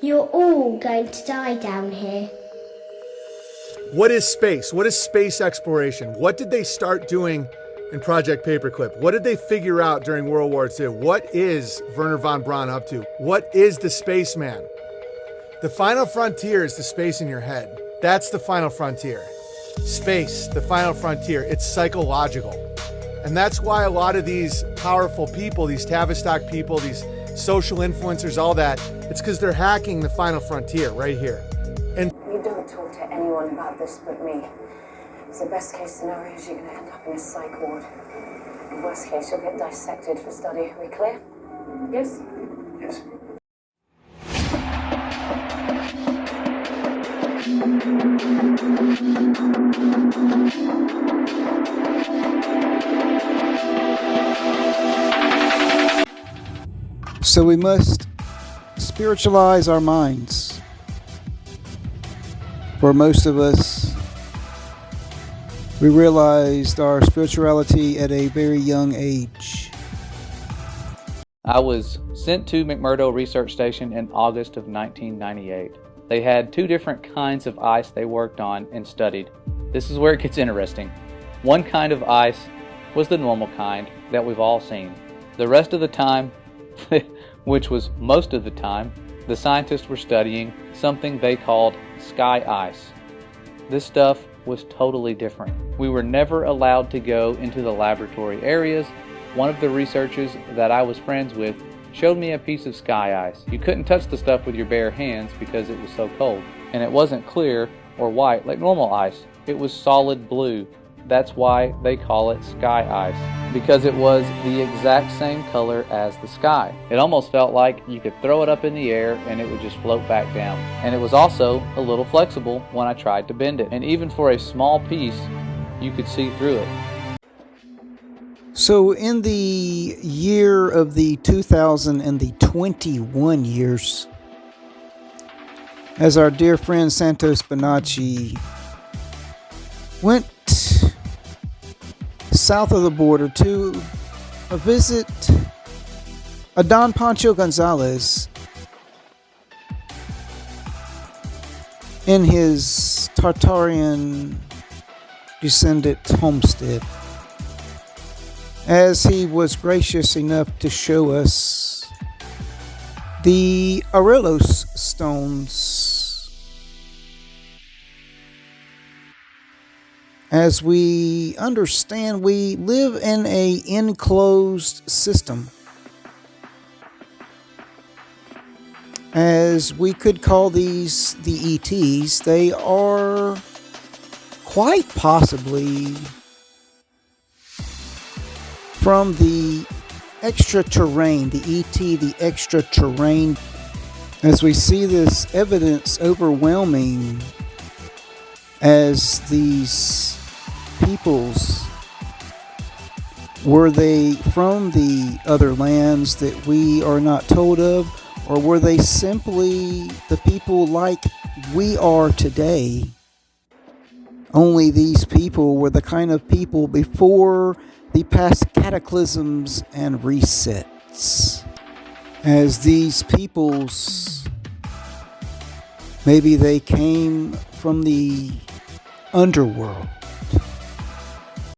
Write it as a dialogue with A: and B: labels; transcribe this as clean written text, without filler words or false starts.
A: You're all going to die down here.
B: What is space? What is space exploration? What did they start doing in Project Paperclip? What did they figure out during World War II? What is Wernher von Braun up to? What is the spaceman? The final frontier is the space in your head. That's the final frontier. Space, the final frontier. It's psychological. And that's why a lot of these powerful people, these Tavistock people, these social influencers, all that, it's because they're hacking the final frontier right here. And
C: you don't talk to anyone about this but me. So best case scenario is you're going to end up in a psych ward. In worst case, you'll get dissected for study. Are we clear? Yes?
D: Yes.
E: So we must spiritualize our minds. For most of us, we realized our spirituality at a very young age.
F: I was sent to McMurdo Research Station in August of 1998. They had two different kinds of ice they worked on and studied. This is where it gets interesting. One kind of ice was the normal kind that we've all seen. The rest of the time, which was most of the time, the scientists were studying something they called sky ice. This stuff was totally different. We were never allowed to go into the laboratory areas. One of the researchers that I was friends with showed me a piece of sky ice. You couldn't touch the stuff with your bare hands because it was so cold. And it wasn't clear or white like normal ice. It was solid blue. That's why they call it sky ice, because it was the exact same color as the sky. It almost felt like you could throw it up in the air and it would just float back down. And it was also a little flexible when I tried to bend it. And even for a small piece, you could see through it.
E: So in the year of the 2021 years, as our dear friend SANTOS BONACCI went south of the border to visit Don Pancho Gonzalez in his Tartarian descendant homestead, as he was gracious enough to show us the Ojuelos stones. As we understand, we live in an enclosed system. As we could call these the ETs, they are quite possibly from the extraterrane, the ET, the extraterrane. As we see this evidence overwhelming, as these peoples, were they from the other lands that we are not told of, or were they simply the people like we are today? Only these people were the kind of people before the past cataclysms and resets. As these peoples, maybe they came from the underworld.